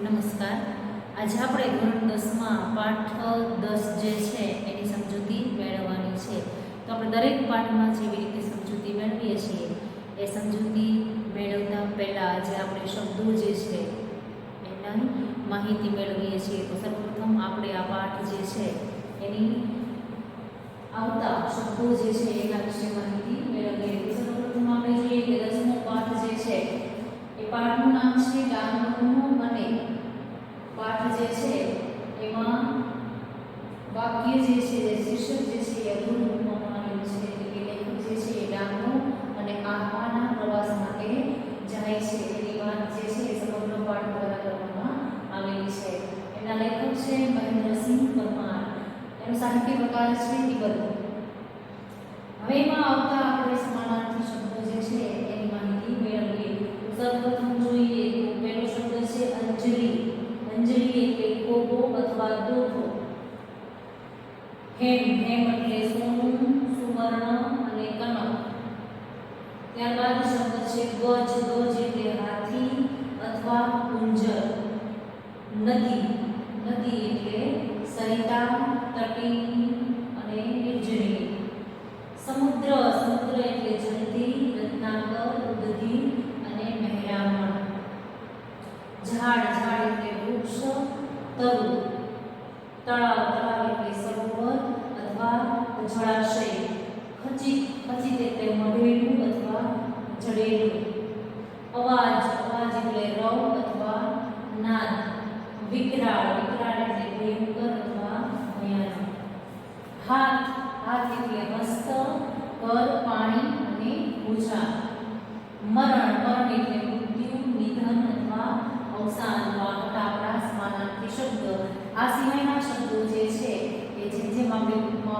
નમસ્કાર. આજે આપણે ધોરણ 10માં પાઠ 10 જે છે એની સમજૂતી મેળવવાની છે. તો આપણે દરેક પાઠમાં જેવી રીતે સમજૂતી મેળવીએ છીએ એ સમજૂતી મેળવતા પહેલાં જે આપણે શબ્દો જે છે એની માહિતી મેળવીએ છીએ. તો સર્વપ્રથમ આપણે આ પાઠ જે છે એની આવતા શબ્દો જે છે એના વિશે માહિતી મેળવીએ. તો સર્વપ્રથમ આપણે જોઈએ કે 10મો પાઠ જે છે એ પાઠનું નામ છે ડાંગરનું અને પાઠ જે છે એમાં વાક્ય જે છે જે શીર્ષક જે છે એ અધૂરું મૂકવામાં આવ્યું છે. એટલે કે લેખક જે છે એ ડાંગનો અને આહવાના પ્રવાસ માટે જાય છે એની વાત જે છે એ સમગ્ર પાઠ દ્વારા કરવામાં આવેલી છે. એના લેખક છે મહેન્દ્રસિંહ પરમાર. એનો સાહિત્ય પ્રકાર છે નિબંધ. હવે એમાં આવતા આપણે સમાનાર્થી શબ્દો જે છે એની માહિતી મેળવીએ. સર્વપ્રથમ જોઈએ તો પહેલો શબ્દ છે અંજલિ. અંજલિ એટલે કોબો અથવા દોથો. હેમ એટલે સોનું, સુવર્ણ અને કનક. ત્યારબાદ શબ્દ છે ગજ. ગજ એટલે હાથી અથવા કુંજર. નદી એટલે સરિતા, તટીની અને નિર્જરી. સમુદ્ર એટલે જલદી, રત્નાકર, ઉદધી અને મહેરામણ. ઝાડ એટલે વૃક્ષ, તરુ. તળાવ એટલે સરોવર અથવા જળાશય. ખચિત એટલે મઢેલું અથવા જડેલું. અવાજ એટલે રવ અથવા નાદ. વિકરાળ એટલે ભયંકર અથવા ભયાનક. હાથ એટલે હસ્ત, કર, પાણી અને ભૂજા. મરણ એટલે મૃત્યુ, નિધન અથવા અવસાન. આપણા સમાનાર્થી શબ્દ. આ સિવાયના શબ્દો જે છે એ જેમ આપણે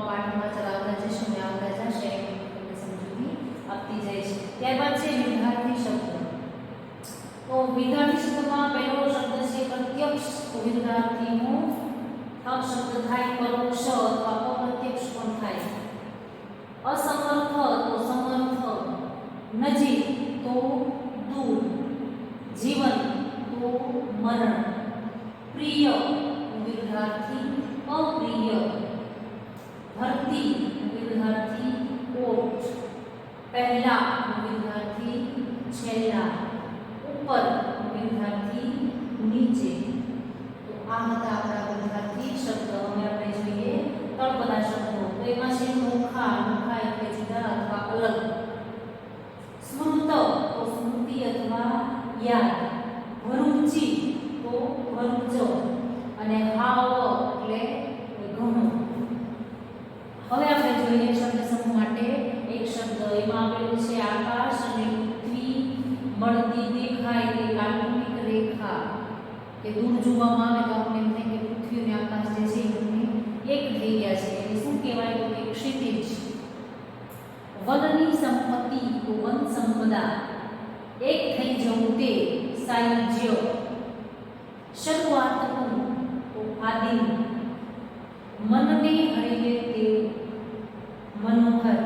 પાઠમાં ચલાવતા જશું ને આવતા જશે એમને સમજૂતી આપતી જાય છે. ત્યારબાદ છે વિદ્યાર્થી શબ્દ. તો વિદ્યાર્થી શબ્દમાં પહેલો શબ્દ છે પ્રત્યક્ષ. તો વિદ્યાર્થીનો શબ્દ થાય પરોક્ષ અથવા અપ્રત્યક્ષ પણ થાય. અસમર્થ તો સમર્થ. નજીક તો દૂર. જીવન તો મરણ. પ્રિય વિરુદ્ધાર્થી અપ્રિય. ભરતી વિરુદ્ધાર્થી ઓટ. પહેલા વિરુદ્ધાર્થી છેલ્લા. ઉપર વિરુદ્ધાર્થી નીચે. તો આ હતા આપણા વિરુદ્ધાર્થી શબ્દ. હવે આપણે જોઈએ તળપદા શબ્દો. તો એમાં છે નોખા. નોખા એટલે જુદા અથવા અલગ. સ્મૃત તો સ્મૃતિ અથવા યાદ. ભરૂચી તો ભરૂચો અને હાવ એટલે ઘણું. હવે આપણે જોઈએ શબ્દ સમૂહ માટે એક શબ્દ. એમાં આપેલું છે આકાશ અને પૃથ્વી. મળતી દેખાય એટલે કાલ્પનિક રેખા. કે દૂર જોવામાં આવે તો આપણે એમ થાય કે પૃથ્વી અને આકાશ જે છે એ એક થઈ ગયા છે. એટલે શું કહેવાય તો કે ક્ષિતિજ. વનની સંપત્તિ તો વન સંપદા. એક થઈ જવું તે સાયુજ્ય. શરૂઆતનું તો આદિમ. મનને હરે તેવું મનોહર.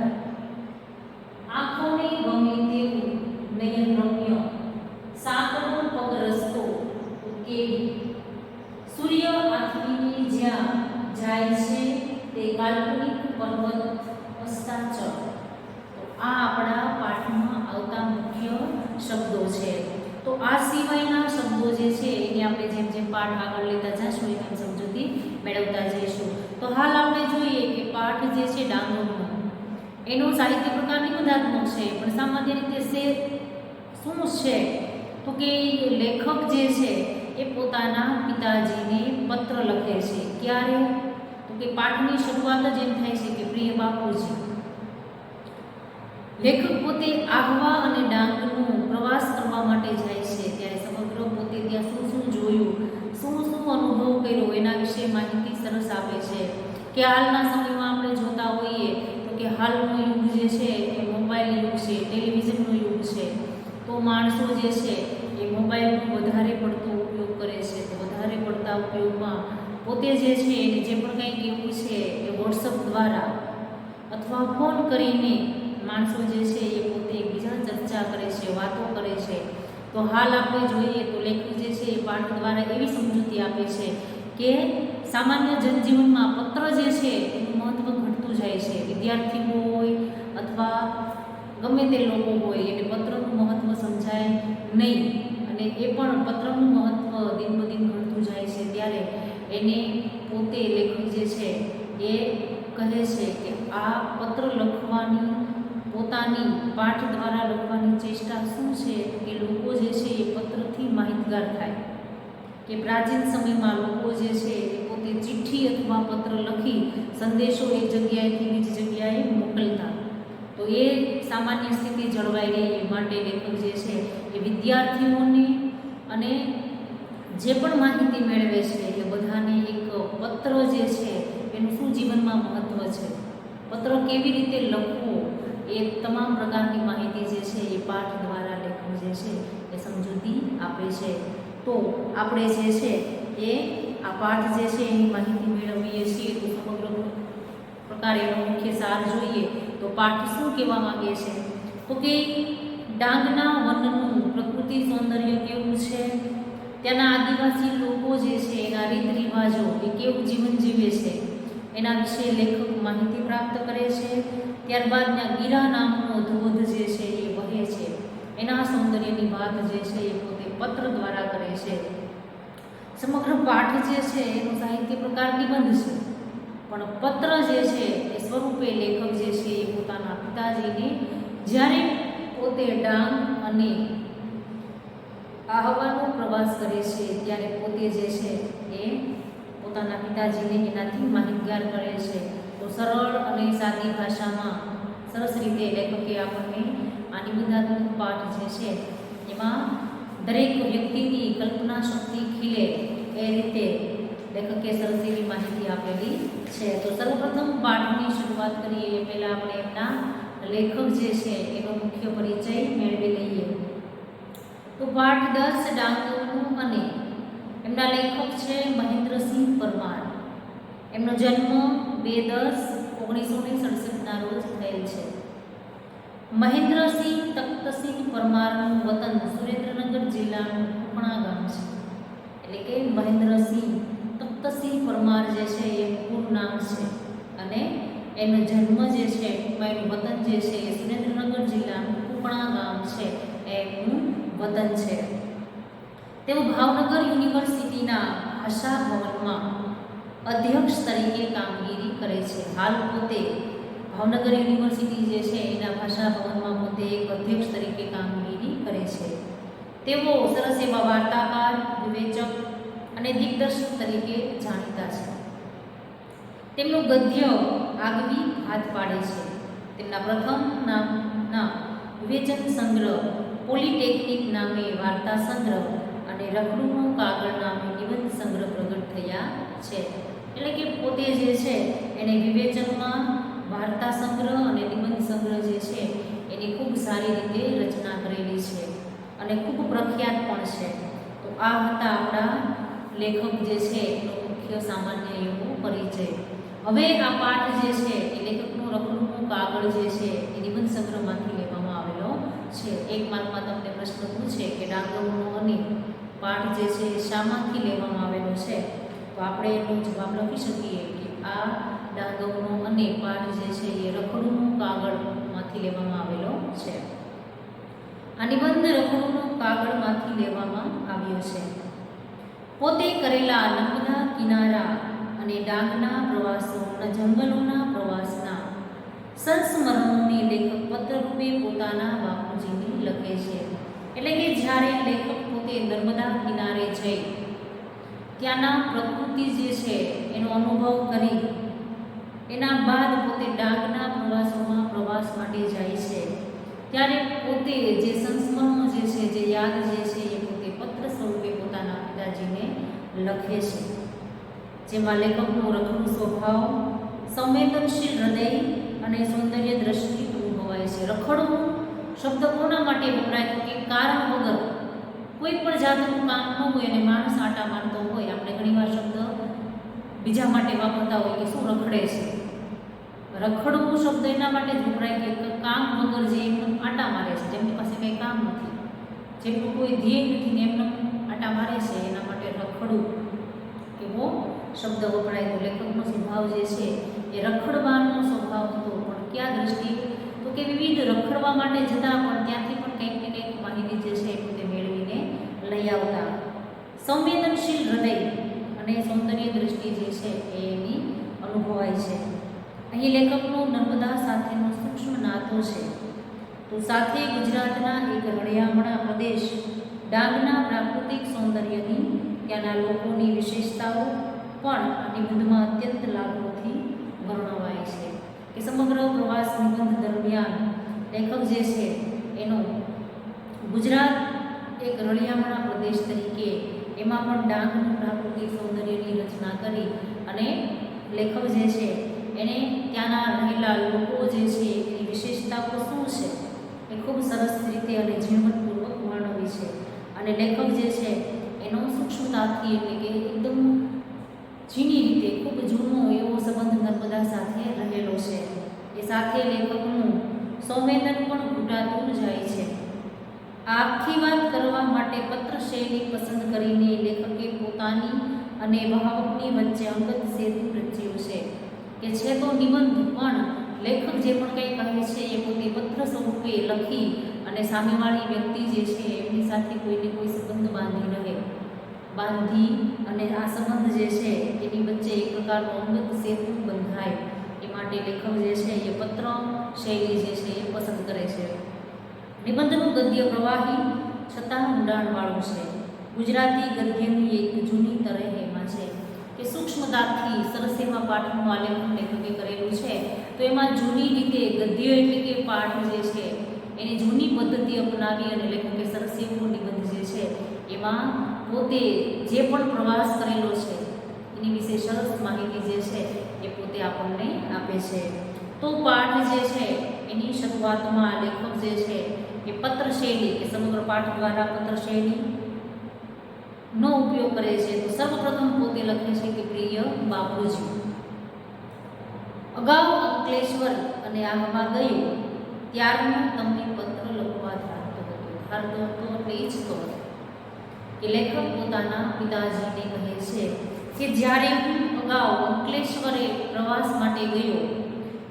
આંખોને ગમે તેવું નયનરમ્ય. સાંકડો પગ રસ્તો તો કેડી. સૂર્ય આથમીને જ્યાં જાય છે તે કાલ્પનિક પર્વત અસ્તાચળ. આ આપણા પાઠમાં આવતા મુખ્ય શબ્દો છે. તો આ સિવાયના શબ્દો જે છે એની આપણે જેમ જેમ પાઠ આગળ લેતા જઈશું એમ સમજૂતી મેળવતા જઈશું. તો હાલ આપણે જોઈએ કે પાઠ જે છે ડાંગરનો એનો સાહિત્ય પ્રકાર નિબંધાત્મક છે. પણ સામાન્ય રીતે શું છે તો કે લેખક જે છે એ પોતાના પિતાજીને પત્ર લખે છે. ક્યારે તો કે પાઠની શરૂઆત જ એમ થાય છે કે પ્રિય બાપુજી. લેખક પોતે આહવા અને ડાંગનો પ્રવાસ કરવા માટે જાય છે. ત્યારે સમગ્ર પોતે ત્યાં શું શું જોયું, શું શું અનુભવ કર્યો એના વિશે માહિતી સરસ આપે છે. કે હાલના સમયમાં આપણે જોતા હોઈએ તો કે હાલનો યુગ જે છે એ મોબાઈલ યુગ છે, ટેલિવિઝનનો યુગ છે. તો માણસો જે છે એ મોબાઈલનો વધારે પડતો ઉપયોગ કરે છે. તો વધારે પડતા ઉપયોગમાં પોતે જે છે એને જે પણ કંઈ કહેવું છે એ વોટ્સઅપ દ્વારા અથવા ફોન કરીને માણસો જે છે એ પોતે એકબીજા ચર્ચા કરે છે, વાતો કરે છે. તો હાલ આપણે જોઈએ તો લેખક જે છે એ પાઠ દ્વારા એવી સમજૂતી આપે છે કે સામાન્ય જનજીવનમાં પત્ર જે છે એનું મહત્ત્વ ઘટતું જાય છે. વિદ્યાર્થીઓ હોય અથવા ગમે તે લોકો હોય એને પત્રનું મહત્ત્વ સમજાય નહીં અને એ પણ પત્રનું મહત્ત્વ દિન બ દિન ઘટતું જાય છે. ત્યારે એને પોતે લેખક જે છે એ કહે છે કે આ પત્ર લખવાની પોતાની પાઠ દ્વારા લખવાની ચેષ્ટા શું છે કે લોકો જે છે એ પત્રથી માહિતગાર થાય. કે પ્રાચીન સમયમાં લોકો જે છે એ પોતે ચિઠ્ઠી અથવા પત્ર લખી સંદેશો એક જગ્યાએથી બીજી જગ્યાએ મોકલતા. તો એ સામાન્ય સ્થિતિ જળવાઈ રહે એ માટે લેખક જે છે એ વિદ્યાર્થીઓને અને જે પણ માહિતી મેળવે છે એટલે બધાને એક પત્ર જે છે એનું શું જીવનમાં મહત્ત્વ છે, પત્ર કેવી રીતે લખવું, એ તમામ પ્રકારની માહિતી જે છે એ પાઠ દ્વારા લેખક જે છે એ સમજૂતી આપે છે. તો આપણે જે છે એ આ પાઠ જે છે એની માહિતી મેળવીએ છીએ તો સમગ્ર પ્રકારે એનો મુખ્ય સાર જોઈએ તો પાઠ શું કહેવા માંગે છે તો કે ડાંગના વનનું પ્રકૃતિ સૌંદર્ય કેવું છે, ત્યાંના આદિવાસી લોકો જે છે એના રીત રિવાજો એ કેવું જીવન જીવે છે એના વિશે લેખક માહિતી પ્રાપ્ત કરે છે. ત્યારબાદ ત્યાં ગીરા નામનો ધોધ જે છે એ વહે છે એના સૌંદર્યની વાત જે છે એ પોતે પત્ર દ્વારા કરે છે. સમગ્ર પાઠ જે છે એનું સાહિત્ય પ્રકાર નિબંધ છે પણ પત્ર જે છે એ સ્વરૂપે લેખક જે છે એ પોતાના પિતાજીને જ્યારે પોતે ડાંગ અને આહવાનો પ્રવાસ કરે છે ત્યારે પોતે જે છે એ પોતાના પિતાજીને એનાથી માહિતગાર કરે છે. તો સરળ અને સાદી ભાષામાં સરસ રીતે લેખકે આપણને આ નિબંધાત્મક પાઠ જે છે એમાં દરેક વ્યક્તિની કલ્પના શક્તિ ખીલે એ રીતે લેખકે સરસ એવી માહિતી આપેલી છે. તો સર્વપ્રથમ પાઠની શરૂઆત કરીએ એ પહેલાં આપણે એમના લેખક જે છે એનો મુખ્ય પરિચય મેળવી લઈએ. તો પાઠ 10 ડાંગરનું અને એમના લેખક છે મહેન્દ્રસિંહ પરમાર. એમનો જન્મ 2/10/1967ના રોજ થયેલ છે. મહેન્દ્રસિંહ તખ્તસિંહ પરમારનું વતન સુરેન્દ્રનગર જિલ્લાનું કુકણા ગામ છે. એટલે કે મહેન્દ્રસિંહ તખ્તસિંહ પરમાર જે છે એ પૂરું નામ છે અને એનો જન્મ જે છે એનું વતન જે છે એ સુરેન્દ્રનગર જિલ્લાનું કુકણા ગામ છે એનું વતન છે. તેઓ ભાવનગર યુનિવર્સિટીના ભાષા ભવનમાં અધ્યક્ષ તરીકે કામગીરી કરે છે. હાલ પોતે ભાવનગર યુનિવર્સિટી જે છે એના ભાષા ભવનમાં પોતે એક અધ્યક્ષ તરીકે કામગીરી કરે છે. તેઓ સરસ એવા વાર્તાકાર, વિવેચક અને દિગ્દર્શક તરીકે જાણીતા છે. તેમનું ગદ્ય આગવી હાથ પાડે છે. તેમના પ્રથમ નામના વિવેચન સંગ્રહ પોલિટેકનિક નામે વાર્તા સંગ્રહ અને રખડુનો કાગળ નામે નિબંધ સંગ્રહ પ્રગટ થયા છે. એટલે કે પોતે જે છે એને વિવેચનમાં વાર્તા સંગ્રહ અને નિબંધ સંગ્રહ જે છે એની ખૂબ સારી રીતે રચના કરેલી છે અને ખૂબ પ્રખ્યાત પણ છે. તો આ હતા આપણા લેખક જે છે એનો મુખ્ય સામાન્ય એવો પરિચય. હવે આ પાઠ જે છે એ લેખકનો રખડુનો કાગળ જે છે એ નિબંધ સંગ્રહમાંથી લેવામાં આવેલો છે. એક માર્કમાં તમને પ્રશ્ન પૂછે કે ડાંગરનો અને પાઠ જે છે એ શામાંથી લેવામાં આવેલો છે તો આપણે એનો જવાબ લખી શકીએ કે આ ડાંગરનો અને પાઠ જે છે એ રખડુનો કાગળમાંથી લેવામાં આવેલો છે. આ નિબંધ રખડુનો કાગળમાંથી લેવામાં આવ્યો છે. પોતે કરેલા નર્મદા કિનારા અને ડાંગના પ્રવાસોના જંગલોના પ્રવાસના સંસ્મરણોને લેખક પત્રરૂપે પોતાના બાપુજીને લખે છે. એટલે કે જ્યારે લેખક પોતે નર્મદા કિનારે જઈ ત્યાંના પ્રકૃતિ જે છે એનો અનુભવ કરી એના બાદ પોતે ડાંગના પ્રવાસોમાં પ્રવાસ માટે જાય છે ત્યારે પોતે જે સંસ્મરણો જે છે જે યાદ જે છે એ પોતે પત્ર સ્વરૂપે પોતાના પિતાજીને લખે છે. જેમાં લેખકનો રખડું સ્વભાવ, સંવેદનશીલ હૃદય અને સૌંદર્ય દ્રષ્ટિ અનુભવાય છે. રખડવું શબ્દ કોના માટે વપરાય તો કે કારણ વગર કોઈ પણ જાતનું કામ ન હોય અને માણસ આટા મારતો હોય. આપણે ઘણીવાર શબ્દ બીજા માટે વાપરતા હોય કે શું રખડે છે. રખડવું શબ્દ એના માટે જ વપરાય કે કામ વગર જે આટા મારે છે, જેમની પાસે કંઈ કામ નથી, જેટલું કોઈ ધ્યેય નથી ને એમને આટા મારે છે એના માટે રખડવું એવો શબ્દ વપરાય. તો લેખકનો સ્વભાવ જે છે એ રખડવાનો સ્વભાવ હતો. પણ કયા દ્રષ્ટિએ? તો કે વિવિધ રખડવા માટે જતા પણ ત્યાંથી પણ કંઈક ને કંઈક માહિતી જે છે એ પોતે મેળવીને લઈ આવતા. સંવેદનશીલ હૃદય અને સૌંદર્ય દ્રષ્ટિ જે છે એ એની અનુભવાય છે. અહીં લેખકનો નર્મદા સાથેનો સૂક્ષ્મ નાતો છે. તો સાથે ગુજરાતના એક રળિયામણા પ્રદેશ ડાંગના પ્રાકૃતિક સૌંદર્યની, ત્યાંના લોકોની વિશેષતાઓ પણ આ નિબંધમાં અત્યંત લાભોથી વર્ણવાય છે. કે સમગ્ર પ્રવાસ નિબંધ દરમિયાન લેખક જે છે એનો ગુજરાત એક રળિયામણા પ્રદેશ તરીકે એમાં પણ ડાંગનું પ્રાકૃતિક સૌંદર્યની રચના કરી અને લેખક જે છે એને ત્યાંના રહેલા લોકો જે છે એની વિશેષતાઓ શું છે એ ખૂબ સરસ રીતે અને ઝીણવટપૂર્વક વર્ણવી છે. અને લેખક જે છે એનો સૂક્ષ્મતાથી એટલે કે એકદમ ઝીણી રીતે ખૂબ જૂનો એવો સંબંધ નર્મદા સાથે રહેલો છે. એ સાથે લેખકનું સંવેદન પણ ઘૂંટાતું જાય છે. આખી વાત કરવા માટે પત્ર શૈલી પસંદ કરીને લેખકે પોતાની અને ભાવકની વચ્ચે અંગત સેતુ રચ્યું છે. કે છે તો નિબંધ પણ લેખક જે પણ કંઈ કહે છે એ પોતે પત્ર સ્વરૂપે લખી અને સામેવાળી વ્યક્તિ જે છે એમની સાથે કોઈને કોઈ સંબંધ બાંધી અને આ સંબંધ જે છે એની વચ્ચે એક પ્રકારનો અંગત સેતુ બંધાય એ માટે લેખક જે છે એ પત્ર શૈલી જે છે એ પસંદ કરે છે. નિબંધનું ગદ્ય પ્રવાહી છતાં ઊંડાણવાળું છે. ગુજરાતી ગદ્યની એક જૂની તરહ એમાં છે કે સૂક્ષ્મતાથી સરસ એમાં પાઠનું આલેખન લેખકે કરેલું છે. તો એમાં જૂની રીતે ગદ્ય એટલે કે પાઠ જે છે એની જૂની પદ્ધતિ અપનાવી અને લેખકે સરસ એવો નિબંધ જે છે એમાં પોતે જે પણ પ્રવાસ કરેલો છે એની વિશે સરસ માહિતી જે છે એ પોતે આપણને આપે છે. તો પાઠ જે છે એની શરૂઆતમાં લેખક જે છે એ પત્ર શૈલી કે સમગ્ર પાઠ દ્વારા પત્ર શૈલીનો ઉપયોગ કરે છે. તો સર્વપ્રથમ પોતે લખે છે કે પ્રિય બાપુજી, અગાઉ અંકલેશ્વર અને આહવા ગયો ત્યારનો તમને પત્ર લખવા ધારતો હતો એટલે ઈચ્છતો હતો. કે લેખક પોતાના પિતાજીને કહે છે કે જ્યારે હું અગાઉ અંકલેશ્વરે પ્રવાસ માટે ગયો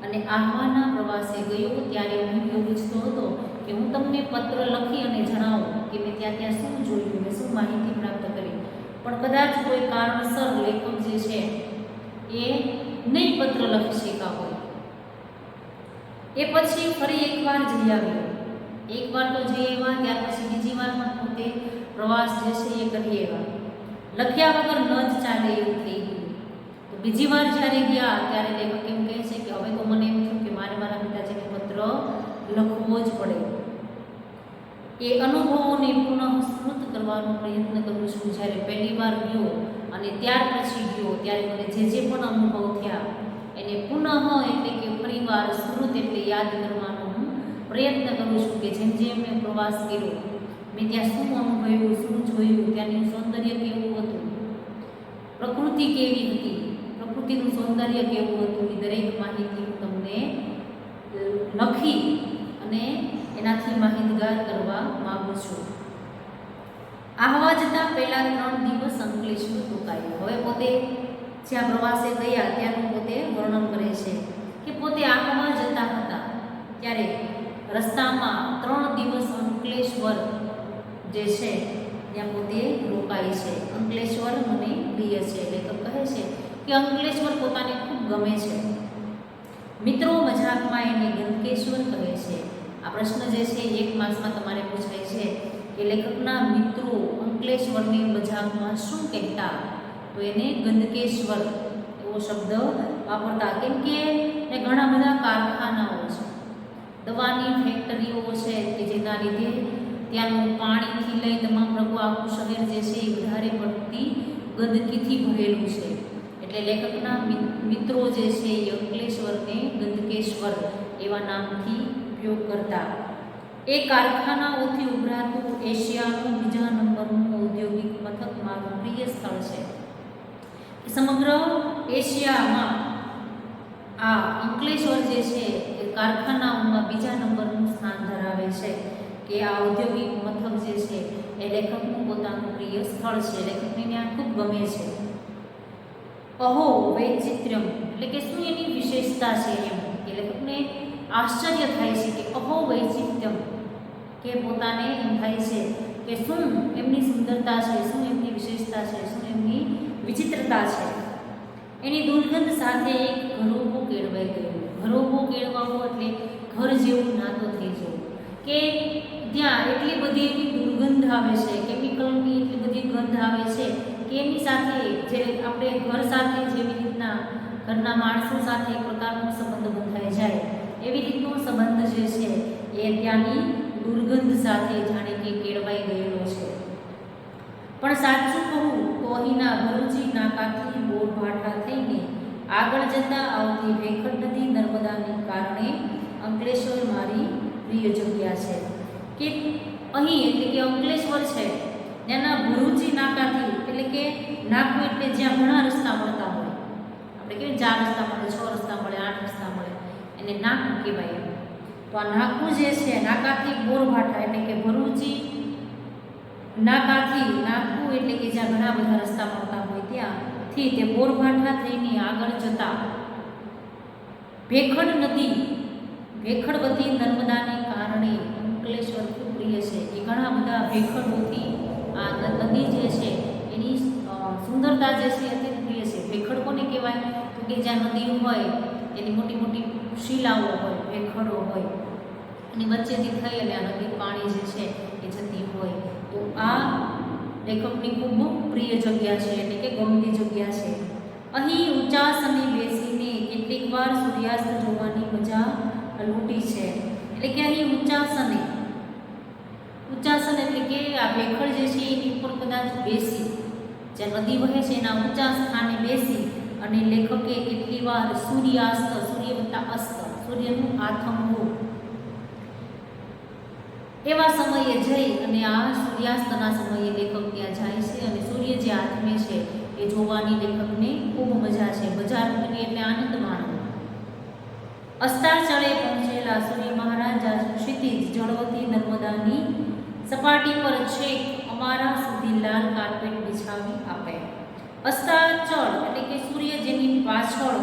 અને આહવાના પ્રવાસે ગયો ત્યારે હું એવું ઈચ્છતો હતો કે હું તમને પત્ર લખી અને જણાવું કે મેં ત્યાં શું જોયું, મેં શું માહિતી પ્રાપ્ત કરી. પણ કદાચ કોઈ કારણસર લેખક જે છે એ નહીં પત્ર લખી શક્યા હોય. એ પછી ફરી એકવાર જઈ આવ્યો. એકવાર તો જઈ આવ્યા, ત્યાર પછી બીજી વારમાં પોતે પ્રવાસ જે છે એ કરી આવ્યા. લખ્યા વગર ન જ ચાલે એવું થઈ ગયું. તો બીજી વાર જ્યારે ગયા ત્યારે લેખક એમ કહે છે કે હવે તો મને એમ થયું કે મારે મારા પિતાજીને પત્ર લખવો જ પડે. એ અનુભવોને પુનઃ સ્મૃત કરવાનો પ્રયત્ન કરું છું. જ્યારે પહેલી વાર ગયો અને ત્યાર પછી ગયો ત્યારે મને જે પણ અનુભવ થયા એને પુનઃ એટલે કે ફરીવાર સ્મૃત એટલે યાદ કરવાનો હું પ્રયત્ન કરું છું. કે જેમ જેમ મેં પ્રવાસ કર્યો મેં ત્યાં શું અનુભવ્યું, શું જોયું, ત્યાંનું સૌંદર્ય કેવું હતું, પ્રકૃતિ કેવી હતી, પ્રકૃતિનું સૌંદર્ય કેવું હતું, એ દરેક માહિતી હું તમને લખી અને એનાથી માહિતગાર કરવા માગું છું. આહવા જતાં પહેલાં 3 દિવસ અંકલેશ્વર રોકાયો. હવે પોતે જ્યાં પ્રવાસે ગયા ત્યાંનું પોતે વર્ણન કરે છે કે પોતે આહવા જતા હતા ત્યારે રસ્તામાં 3 દિવસ અંકલેશ્વર જે છે ત્યાં પોતે રોકાય છે. અંકલેશ્વર મને પ્રિય છે. લેખક કહે છે કે અંકલેશ્વર પોતાને ખૂબ ગમે છે. મિત્રો મજાકમાં એને ગંદકેશ્વર કહે છે. આ પ્રશ્ન જે છે 1 માસમાં તમારે પૂછાય છે કે લેખકના મિત્રો અંકલેશ્વરને મજાકમાં શું કહેતા? તો એને ગંદકેશ્વર એવો શબ્દ વાપરતા. કેમ કે ઘણા બધા કારખાનાઓ છે, દવાની ફેક્ટરીઓ છે કે જેના લીધે ત્યાંનું પાણીથી લઈ તમામ આખું શહેર જે છે એ વધારે પડતી ગંદકીથી ભરેલું છે. એટલે લેખકના મિત્રો જે છે એ અંકલેશ્વરને ગંદકેશ્વર એવા નામથી ઉપયોગ કરતા. એ કારખાનાઓથી ઉભરાતું એશિયાનું બીજા નંબરનું ઔદ્યોગિક મથક મારું પ્રિય સ્થળ છે. સમગ્ર એશિયામાં આ અંકલેશ્વર જે છે એ કારખાનાઓમાં બીજા નંબરનું સ્થાન ધરાવે છે. કે કે આ ઔદ્યોગિક મથક જે છે એ લેખકનું પોતાનું પ્રિય સ્થળ છે, લેખકને ત્યાં ખૂબ ગમે છે. અહો વૈચિત્ર્યમ એટલે કે શું એની વિશેષતા છે એમ કે લેખકને આશ્ચર્ય થાય છે કે અહો વૈચિત્ર્યમ કે પોતાને એમ થાય છે કે શું એમની સુંદરતા છે, શું એમની વિશેષતા છે, શું એમની વિચિત્રતા છે. એની દુર્ગંધ સાથે એક ઘરોબો કેળવાઈ ગયો. ઘરોબો કેળવાવો એટલે ઘર જેવું નાતો થઈ જવું કે ત્યાં એટલી બધી એવી દુર્ગંધ આવે છે, કેમિકલની એટલી બધી ગંધ આવે છે કે એની સાથે જે આપણે ઘર સાથે જેવી રીતના ઘરના માણસો સાથે એક પ્રકારનો સંબંધ બંધાઈ જાય એવી રીતનો સંબંધ જે છે એ ત્યાંની દુર્ગંધ સાથે જાણે કે કેળવાઈ ગયેલો છે. પણ સાચું કહું તો અહીંના ભરૂચી નાકાથી બોરભાઠા થઈને આગળ જતા આવતી ભેખડ નદી નર્મદાને કારણે અંકલેશ્વર મારી પ્રિય જગ્યા છે. કે અહીં એટલે કે અંકલેશ્વર છે ત્યાંના ભરૂચી નાકાથી એટલે કે નાકું એટલે જ્યાં ઘણા રસ્તા મળતા હોય, આપણે કેવી 4 રસ્તા મળે, 6 રસ્તા મળે, 8 રસ્તા મળે, એને નાકું કહેવાય. તો આ નાકું જે છે નાકાથી બોરભાઠા એટલે કે ભરૂચી નાકાથી નાકું એટલે કે જ્યાં ઘણા બધા રસ્તા મળતા હોય ત્યાંથી તે બોરભાઠા થઈને આગળ જતા ભેખડ નદી ભેખડવતી નર્મદાને કારણે અંકલેશ્વર ખૂબ પ્રિય છે. એ ઘણા બધા ભેખડોથી આ નદી જે છે એની સુંદરતા જે છે અત્યંત પ્રિય છે. ભેખડ કોને કહેવાય તો કે જ્યાં નદી હોય એની મોટી મોટી શિલાઓ હોય, ભેખડો હોય, એની વચ્ચેથી થઈ અને આ નદી પાણી જે છે એ જતી હોય. તો આ લેખકની ખૂબ પ્રિય જગ્યા છે એટલે કે ગમતી જગ્યા છે. અહીં ઊંચાસને બેસીને કેટલીક વાર સૂર્યાસ્ત જોવાની મજા લૂંટી છે. એટલે કે અહીં ઊંચાસન એટલે કે આ ભેખડ જે છે એની ઉપર કદાચ બેસી જ્યાં નદી વહે છે એના ઊંચા સ્થાને બેસી અને લેખકે કેટલી વાર સૂર્યાસ્ત, સૂર્ય વત્તા અસ્ત, સૂર્યનું આથમવું એવા સમયે જઈ અને આ સૂર્યાસ્તના સમયે લેખક ત્યાં જાય છે અને સૂર્ય જે આથમે છે એ જોવાની લેખકને ખૂબ મજા છે. મજા લૂંટવી એટલે આનંદ માણવો. અસ્તાચળે પહોંચેલા સૂર્ય મહારાજ ક્ષિતિજ જળવતી નર્મદાની સપાટી પર છેક અમારા સુધી લાલ કાર્પેટ બિછાવી આપે. અસ્તાચળ એટલે કે સૂર્ય જેની પાછળ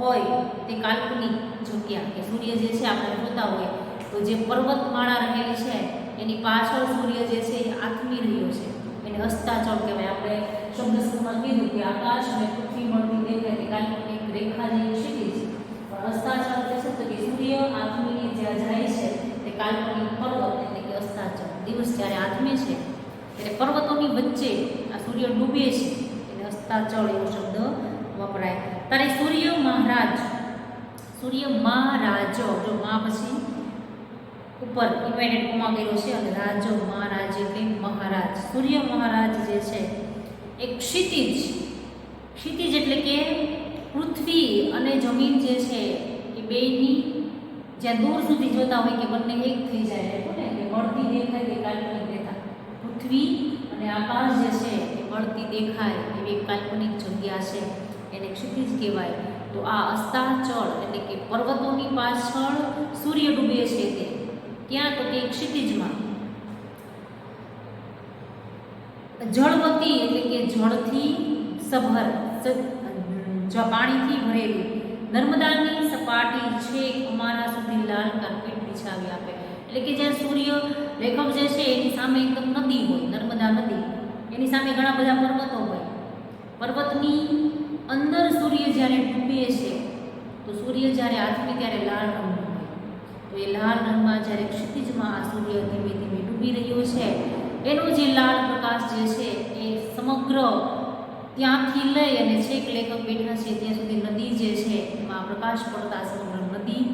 હોય તે કાલ્પનિક જગ્યા કે સૂર્ય જે છે આપણે જોતા હોય તો જે પર્વતમાળા રહેલી છે એની પાછળ સૂર્ય જે છે એ આથમી રહ્યો છે એને અસ્તાચળ કહેવાય. આપણે શબ્દસ્વરૂપમાં કીધું કે આકાશ અને પૃથ્વી મળતી દેખાય તે કાલ્પનિક રેખા જેવી ક્ષિતિજ. પણ અસ્તાચળ જે છે તો કે સૂર્ય આથમીને જ્યાં જાય છે તે કાલ્પનિક પર્વત એટલે કે અસ્તાચળ. દિવસ જ્યારે આથમે છે એટલે પર્વતોની વચ્ચે આ સૂર્ય ડૂબે છે એને અસ્તાચળ એવો શબ્દ વપરાય. ત્યારે સૂર્ય મહારાજ જો મા પછી ઉપર ઇન્વાઇટેડ કોમા કર્યો છે અને રાજો મહારાજ એટલે મહારાજ. સૂર્ય મહારાજ જે છે એક ક્ષિતિજ એટલે કે પૃથ્વી અને જમીન જે છે એ બેયની જ્યાં દૂર સુધી જોતા હોય કે બંને એક થઈ જાય એટલે ને કે મળતી દેખાય કે કાલ્પનિક દેખાય. પૃથ્વી અને આકાશ જે છે એ મળતી દેખાય એવી એક કાલ્પનિક જગ્યા છે એને ક્ષિતિજ કહેવાય. તો આ અસ્તાચળ એટલે કે પર્વતોની પાછળ સૂર્ય ડૂબે છે તે ક્યાં તો કે ક્ષિતિજમાં. જળવતી એટલે કે જળથી સભર પાણીથી ભરેલું નર્મદાની સપાટી છેક અમારા સુધી લાલ કાર્પેટ બિછાવી આપે. એટલે કે જ્યાં સૂર્ય લેખક જે છે એની સામે એકદમ નદી હોય, નર્મદા નદી, એની સામે ઘણા બધા પર્વતો હોય. પર્વતની અંદર સૂર્ય જ્યારે ડૂબે છે તો સૂર્ય જ્યારે આથમે ત્યારે લાલ રંગનું હોય. તો એ લાલ રંગમાં જ્યારે ક્ષિતિજમાં આ સૂર્ય ધીમે ધીમે ડૂબી રહ્યો છે એનો જે લાલ પ્રકાશ જે છે એ સમગ્ર ત્યાંથી લઈ અને છેક લેખક બેઠા છે ત્યાં સુધી નદી જે છે એમાં પ્રકાશ પડતા સમગ્ર નદી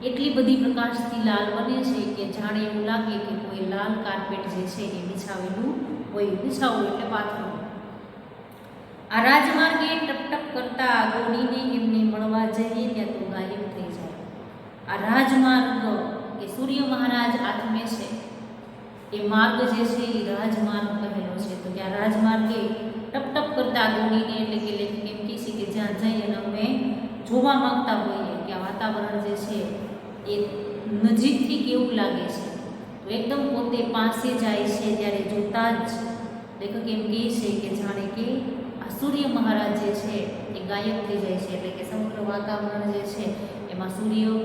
એટલી બધી પ્રકાશથી લાલ બને છે કે જાણે એવું લાગે કે કોઈ લાલ કાર્પેટ જે છે એ બિછાવેલું હોય. બિછાવવું એટલે પાથરવું. આ રાજમાર્ગે ટપટપ કરતા દોડીને એમને મળવા જઈએ ત્યાં તો ગાયબ થઈ જાય. આ રાજમાર્ગ કે સૂર્ય મહારાજ આથમે છે એ માર્ગ જે છે એ રાજમાર્ગ કહેલો છે. તો ત્યાં રાજમાર્ગે ટપટપ કરતા દોડીને એટલે કે લેખક એમ કહે છે કે જ્યાં જઈ અને અમે જોવા માંગતા હોઈએ કે આ વાતાવરણ જે છે એ નજીકથી કેવું લાગે છે. તો એકદમ પોતે પાસે જાય છે ત્યારે જોતા જ લેખક એમ કહે છે કે જાણે કે આ સૂર્ય મહારાજ જે છે એ ગાયબ થઈ જાય છે, એટલે કે સમગ્ર વાતાવરણ જે છે એમાં સૂર્યનો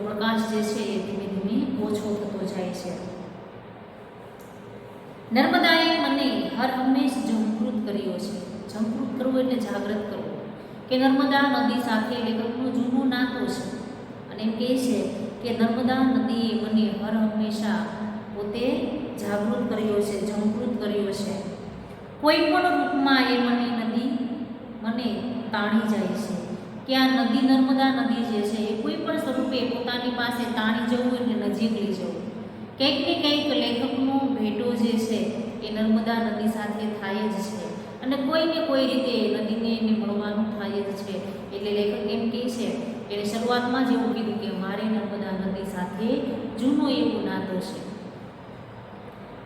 પ્રકાશ જે છે એ ધીમે ધીમે ઓછો થતો જાય છે. નર્મદાએ મને હર હંમેશ જાગૃત કર્યો છે. જાગૃત કરવું એટલે જાગૃત કરવું, કે નર્મદા નદી સાથે લેખકનું જૂનું નાતું છે અને એમ કહે છે કે નર્મદા નદીએ મને હર હંમેશા પોતે જાગૃત કર્યો છે, જાગૃત કર્યો છે. કોઈ પણ રૂપમાં એ નદી મને તાણી જાય છે, કે આ નદી નર્મદા નદી જે છે એ કોઈ પણ સ્વરૂપે પોતાની પાસે તાણી જવું એટલે નજીક લઈ જવું. કંઈક ને કંઈક લેખકનો ભેટો જે છે એ નર્મદા નદી સાથે થાય જ છે અને કોઈને કોઈ રીતે નદીને એને મળવાનું થાય જ છે. એટલે લેખક એમ કહે છે, એને શરૂઆતમાં જ એવું કીધું કે મારે નર્મદા નદી સાથે જૂનો એવું નાતો છે.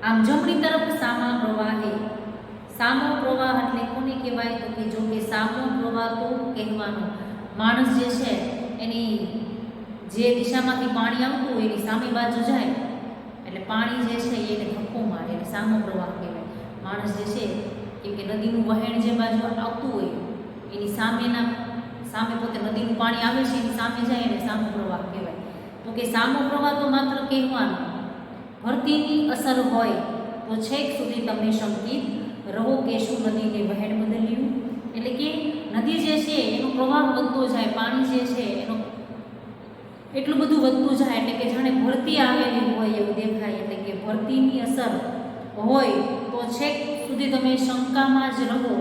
આમ જમણી તરફ સામા પ્રવાહે, સામો પ્રવાહ એટલે કોને કહેવાય તો કે જો કે સામો પ્રવાહ તો કહેવાનો માણસ જે છે એની જે દિશામાંથી પાણી આવતું હોય એની સામે બાજુ જાય એટલે પાણી જે છે એને ધક્કો મારે એટલે સામો પ્રવાહ કહેવાય. માણસ જે છે કેમ કે નદીનું વહેણ જે બાજુ આવતું હોય એની સામે પોતે નદીનું પાણી આવે છે એની સામે જાય એટલે સામો પ્રવાહ કહેવાય. તો કે સામો પ્રવાહ તો માત્ર કહેવાનો, ભરતીની અસર હોય તો છેક સુધી તમે શંકિત રહો કે શું નદીને વહેણ બદલ્યું. એટલે કે નદી જે છે એનો પ્રવાહ વધતો જાય, પાણી જે છે એનો એટલું બધું વધતું જાય એટલે કે જાણે ભરતી આવેલી હોય એવું દેખાય. એટલે કે ભરતીની અસર હોય તો છેક સુધી તમે શંકામાં જ રહો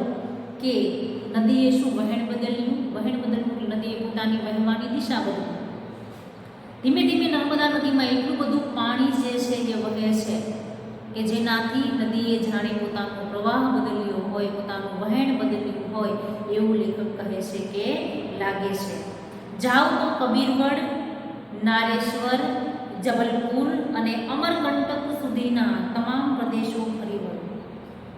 કે નદીએ શું વહેણ બદલ્યું. વહેણ બદલવું એટલે નદીએ પોતાની વહેવાની દિશા બદલી. ધીમે ધીમે નર્મદા નદીમાં એટલું બધું પાણી જે છે એ વહે છે કે જેનાથી નદીએ જાણે પોતાનો પ્રવાહ બદલ્યો હોય, પોતાનું વહેણ બદલ્યું હોય એવું લેખક કહે છે કે લાગે છે. જાઓ તો કબીરવડ, નારેશ્વર, જબલપુર અને અમરકંટક સુધીના તમામ પ્રદેશો ફરી વળો.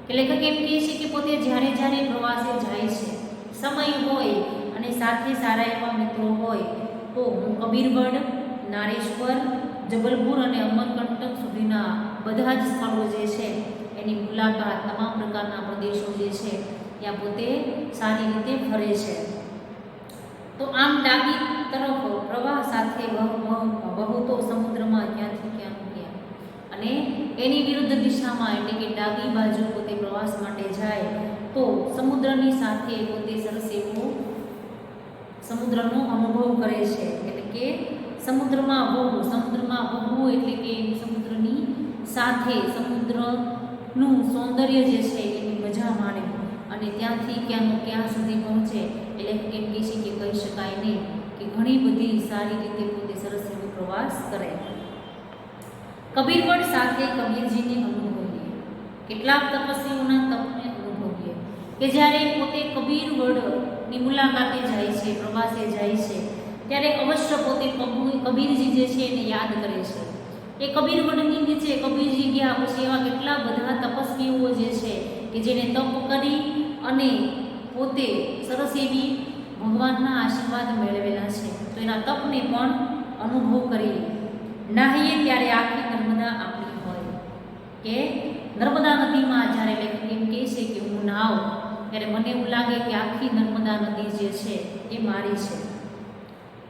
કે લેખક એમ કહે છે કે પોતે જ્યારે જ્યારે પ્રવાસે જાય છે, સમય હોય અને સાથે સારા એવા મિત્રો હોય તો હું કબીરવડ, નારેશ્વર, જબલપુર અને અમરકંટક સુધીના બધા જ સ્થળો જે છે એની મુલાકાત, તમામ પ્રકારના પ્રદેશો જે છે ત્યાં પોતે સારી રીતે ફરે છે. તો આમ ડાબી તરફ પ્રવાહ સાથે વહતો સમુદ્રમાં ક્યાંથી ક્યાંનું ક્યાં અને એની વિરુદ્ધ દિશામાં એટલે કે ડાબી બાજુ પોતે પ્રવાસ માટે જાય તો સમુદ્રની સાથે પોતે સરસ એવો સમુદ્રનો અનુભવ કરે છે. એટલે કે સમુદ્રમાં વહવું એટલે કે સમુદ્રની સાથે સમુદ્રનું સૌંદર્ય જે છે એની મજા માણે અને ત્યાંથી ક્યાં સુધી પહોંચે એટલે એમ કહે છે કે કહી શકાય નહીં કે ઘણી બધી સારી રીતે પોતે સરસ એવો પ્રવાસ કરે. કબીરવડ સાથે કબીરજીને અનુભવીએ, કેટલાક તપસ્વીઓના તપને અનુભવીએ કે જ્યારે પોતે કબીરવડની મુલાકાતે જાય છે, પ્રવાસે જાય છે ત્યારે અવશ્ય પોતે કબીરજી જે છે એને યાદ કરે છે. એ કબીરવડની નીચે કબીરજી ગયા પછી એવા કેટલા બધા તપસ્વીઓ જે છે કે જેને તપ કરી અને પોતે સરસ એવી ભગવાનના આશીર્વાદ મેળવેલા છે તો એના તપને પણ અનુભવ કરી. નાહીએ ત્યારે આખી નર્મદા આપણી હોય, કે નર્મદા નદીમાં જ્યારે લેખક એમ કહે છે કે હું નાહું ત્યારે મને એવું લાગે કે આખી નર્મદા નદી જે છે એ મારી છે.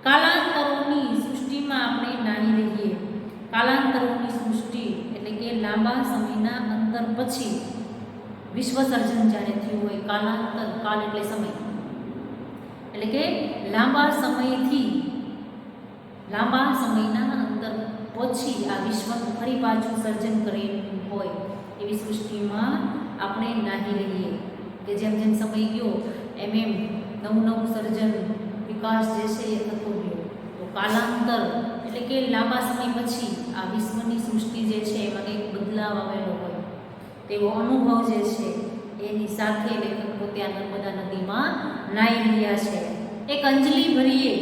કાલાંતરોની સૃષ્ટિમાં આપણે નાહી રહીએ. કાલાંતરોની સૃષ્ટિ એટલે કે લાંબા સમયના અંતર પછી વિશ્વ સર્જન જ્યારે થયું હોય, કાલાંતર, કાલ એટલે સમય, એટલે કે લાંબા સમયના અંતર પછી આ વિશ્વનું ફરી પાછું સર્જન કરેલું હોય એવી સૃષ્ટિમાં આપણે નાહી રહીએ. કે જેમ જેમ સમય ગયો એમ નવું સર્જન વિકાસ જે છે એ થતો ગયો. તો કાલાંતર એટલે કે લાંબા સમય પછી આ વિશ્વની સૃષ્ટિ જે છે એમાં કંઈક બદલાવ આવેલો હોય તેવો અનુભવ જે છે એની સાથે લેખક પોતે આ નર્મદા નદીમાં નાહી રહ્યા છે. એક અંજલિ ભરીએ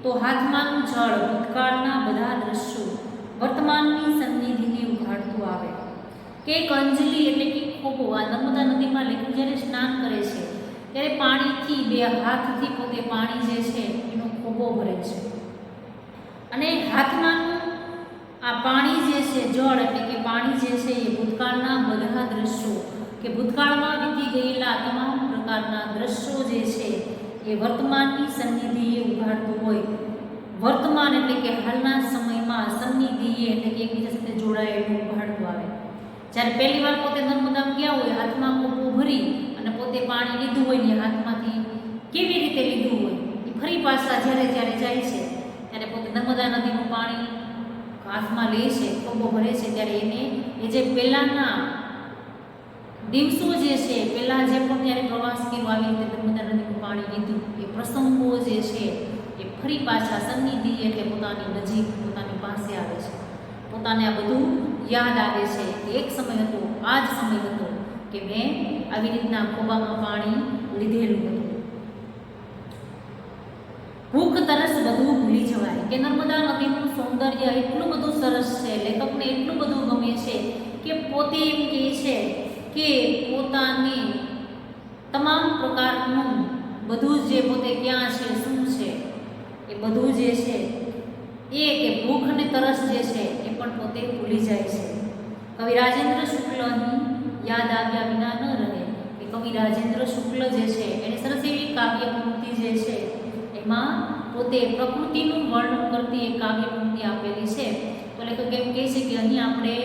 તો હાથમાંનું જળ ભૂતકાળના બધા દ્રશ્યો વર્તમાનની સન્નિધિને ઉઘાડતું આવે. કે એક અંજલિ એટલે કે ખોબો, આ નર્મદા નદીમાં લેખક જ્યારે સ્નાન કરે છે ત્યારે પાણીથી બે હાથથી પોતે પાણી જે છે એનો ખોબો ભરે છે અને હાથમાંનું આ પાણી જે છે જળ એટલે કે પાણી જે છે એ ભૂતકાળના બધા દ્રશ્યો કે ભૂતકાળમાં વીતી ગયેલા તમામ પ્રકારના દ્રશ્યો જે છે એ વર્તમાનની સન્નિધિએ ઉઘાડતું હોય. વર્તમાન એટલે કે હાલના સમયમાં સન્નિધિએ એટલે કે એકબીજા સાથે જોડાયેલું ઉઘાડતું આવે. જ્યારે પહેલી વાર પોતે નર્મદામાં ગયા હોય, હાથમાં કોપો ભરી અને પોતે પાણી લીધું હોય ને હાથમાંથી કેવી રીતે લીધું હોય એ ફરી પાછા જ્યારે જાય છે ત્યારે પોતે નર્મદા નદીનું પાણી હાથમાં લે છે, કોપો ભરે છે, ત્યારે એને એ જે પહેલાંના દિવસો જે છે, પહેલાં જે પણ ત્યારે પ્રવાસ કર્યો આવી રીતે નર્મદા નદીનું પાણી લીધું એ પ્રસંગો જે છે એ ફરી પાછા સન્નિધિ એટલે પોતાની નજીક પોતાની પાસે આવે છે. પોતાને આ બધું યાદ આવે છે કે એક સમય હતો, આ જ સમય હતો કે મેં આવી રીતના ખોબામાં પાણી લીધેલું હતું. ભૂખ તરસ બધું ભૂલી જવાય કે નર્મદા નદીનું સૌંદર્ય એટલું બધું સરસ છે, લેખકને એટલું બધું ગમે છે કે પોતે એમ કહે છે કે પોતાની તમામ પ્રકારનું બધું જે પોતે ક્યાં છે, શું છે, એ બધું જે છે એ કે ભૂખ અને તરસ જે છે એ પણ પોતે ભૂલી જાય છે. કવિ રાજેન્દ્ર શુક્લની યાદ આવ્યા વિના ન રહે કે કવિ રાજેન્દ્ર શુક્લ જે છે એને સરસ એવી કાવ્ય પંક્તિ જે છે એમાં પોતે પ્રકૃતિનું વર્ણન કરતી એક કાવ્ય પંક્તિ આપેલી છે. તો લેખક એમ કહે છે કે અહીં આપણે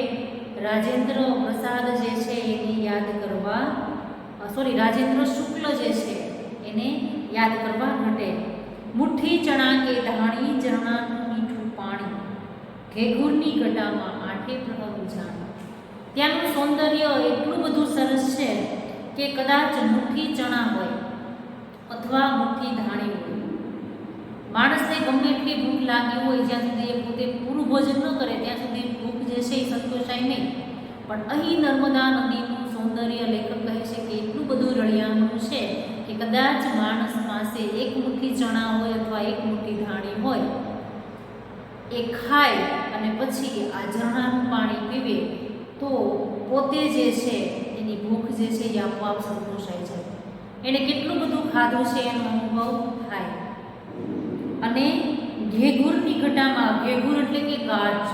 રાજેન્દ્ર પ્રસાદ જે છે એની યાદ કરવા રાજેન્દ્ર શુક્લ જે છે એને યાદ કરવા ઘટે. મુઠ્ઠી ચણા કે ધાણી ઝરણાનું મીઠું પાણી, ઘેઘૂરની ઘટામાં આઠે પ્રહર ઉજાણી. ત્યાંનું સૌંદર્ય એટલું બધું સરસ છે કે કદાચ મુઠ્ઠી ચણા હોય અથવા મુઠ્ઠી ધાણી હોય, માણસને ગમે એટલી ભૂખ લાગી હોય, જ્યાં સુધી એ પોતે પૂરું ભોજન ન કરે ત્યાં સુધી ભૂખ જે છે એ સંતોષાય નહીં. પણ અહીં નર્મદા નદીનું સૌંદર્ય લેખક કહે છે કે એટલું બધું રળિયામણું છે કે કદાચ માણસ પાસે એક મુઠ્ઠી ચણા હોય અથવા એક મુઠ્ઠી ધાણી હોય, એ ખાય અને પછી આ ઝરણાનું પાણી પીવે તો પોતે જે છે એની ભૂખ જે છે એ આપોઆપ સંતોષાય છે. એણે કેટલું બધું ખાધું છે એનો અનુભવ થાય. અને ઘેઘૂરની ઘટામાં, ઘેઘૂર એટલે કે ગાઢ,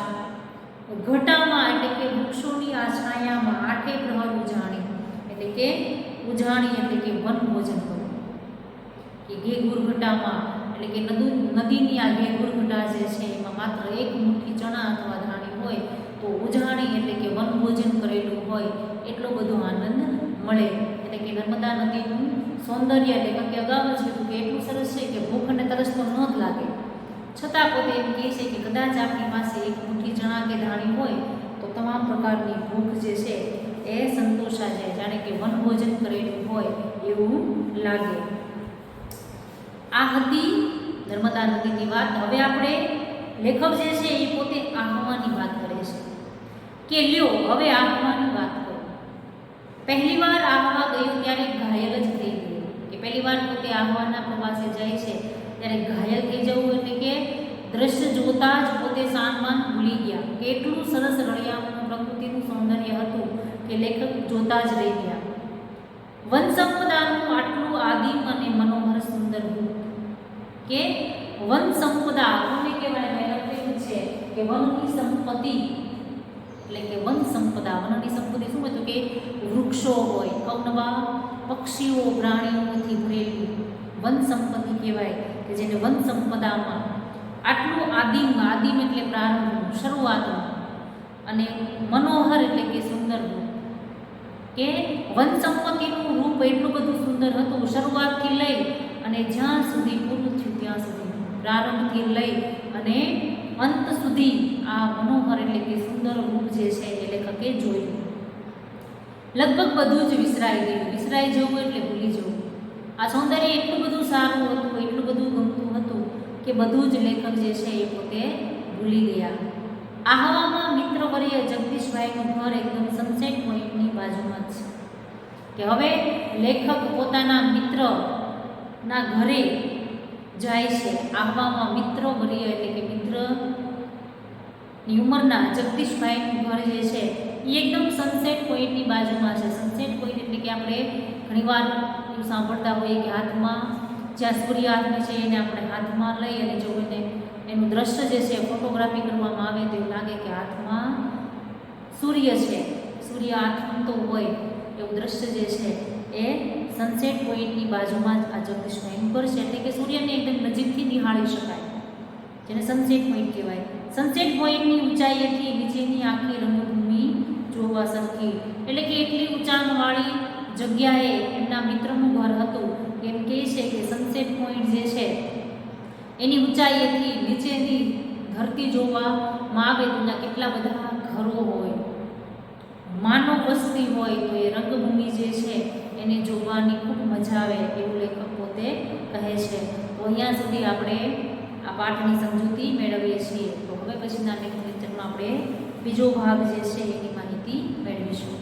ઘટામાં એટલે કે વૃક્ષોની આ છાયામાં આઠે પ્રહર ઉજાણી એટલે કે ઉજાણી એટલે કે વન ભોજન કરવું. કે ઘેઘૂર ઘટામાં એટલે કે નદીની આ ઘેઘૂર ઘટા જે છે એમાં માત્ર એક મુઠ્ઠી ચણા અથવા ધાણી હોય તો ઉજાણી એટલે કે વન ભોજન કરેલું હોય એટલો બધો આનંદ મળે. એટલે કે નર્મદા નદીનું સૌંદર્ય એટલે કે અગાઉ જ કીધું કે એટલું સરસ છે કે ભૂખ અને તરસ તો ન જ લાગે, છતાં પોતે એમ કહે છે કે કદાચ આપણી પાસે એક મુઠ્ઠી ચણા કે ધાણી હોય તો તમામ પ્રકારની ભૂખ જે છે એ સંતોષા જાય, જાણે કે વનભોજન કરેલું હોય એવું લાગે. આ હતી નર્મદા નદીની વાત. હવે આપણે લેખક જે છે એ પોતે આહવાની વાત કરે છે કે લ્યો હવે આહવાની વાત કરો. પહેલી વાર આહવા ગયું ત્યારે ઘાયલ જ થઈ ગયું. કે પહેલી વાર પોતે આહવાના પ્રવાસે જાય છે ત્યારે ઘાયલ થઈ જવું એટલે કે દ્રશ્ય જોતા જ પોતે સાનમાન ભૂલી ગયા. કે એટલું સરસ રળિયામણું પ્રકૃતિનું સૌંદર્ય હતું કે લેખક જોતા જ રહી ગયા. વન સંપદાનું આટલું આદિમ અને મનોહર સુંદર રૂપ કે વન સંપદા કોને કહેવાય? મેં લખેલું છે કે વનની સંપત્તિ એટલે કે વન સંપદા. વનની સંપત્તિ શું હતું કે વૃક્ષો હોય, અવનવા પક્ષીઓ પ્રાણીઓથી ભરેલું વન સંપત્તિ કહેવાય કે જેને વન સંપદામાં આટલું આદિમ, આદિમ એટલે પ્રારંભ, શરૂઆતનું, અને મનોહર એટલે કે સુંદર રૂપ. કે વન સંપત્તિનું રૂપ એટલું બધું સુંદર હતું, શરૂઆતથી લઈ અને જ્યાં સુધી પૂરું થયું ત્યાં સુધી, પ્રારંભથી લઈ અને અંત સુધી આ મનોહર એટલે કે સુંદર રૂપ જે છે એ લેખકે જોયું. લગભગ બધું જ વિસરાઈ ગયું. વિસરાઈ જવું એટલે ભૂલી જવું. આ સૌંદર્ય એટલું બધું સારું હતું, એટલું બધું ગમતું હતું કે બધું જ લેખક જે છે એ પોતે ભૂલી ગયા. આહવામાં મિત્રવર્ય જગદીશભાઈનું ઘર એકદમ સનસેટ પોઈન્ટની બાજુમાં જ છે. કે હવે લેખક પોતાના મિત્રના ઘરે જાય છે. આહવામાં મિત્રવર્ય એટલે કે મિત્રની ઉંમરના જગદીશભાઈનું ઘર જે છે એ એકદમ સનસેટ પોઈન્ટની બાજુમાં છે. સનસેટ પોઈન્ટ એટલે કે આપણે ઘણીવાર સાંભળતા હોઈએ કે હાથમાં જ્યાં સૂર્યાસ્ત છે એને આપણે હાથમાં લઈ અને જો એને એનું દ્રશ્ય જે છે ફોટોગ્રાફી કરવામાં આવે તો એવું લાગે કે હાથમાં સૂર્ય છે, સૂર્ય આથમતો હોય એવું દ્રશ્ય જે છે એ સનસેટ પોઈન્ટની બાજુમાં જ આ જગદીશનું એન્કર છે, એટલે કે સૂર્યને એકદમ નજીકથી નિહાળી શકાય, જેને સનસેટ પોઈન્ટ કહેવાય. સનસેટ પોઈન્ટની ઊંચાઈએથી નીચેની આખી રંગભૂમિ જોવા સરખી, એટલે કે એટલી ઊંચાણવાળી જગ્યાએ એમના મિત્રનું ઘર હતું. એમ કહે છે કે સનસેટ પોઈન્ટ જે છે એની ઊંચાઈએથી નીચેની ધરતી જોવામાં આવે તો ત્યાં કેટલા બધા ઘરો હોય, માનવ વસ્તી હોય, તો એ રંગભૂમિ જે છે એને જોવાની ખૂબ મજા આવે એવું લેખક પોતે કહે છે. તો અહીંયા સુધી આપણે આ પાઠની સમજૂતી મેળવીએ છીએ. તો હવે પછીના નેક્સ્ટ લેક્ચરમાં આપણે બીજો ભાગ જે છે એની માહિતી મેળવીશું.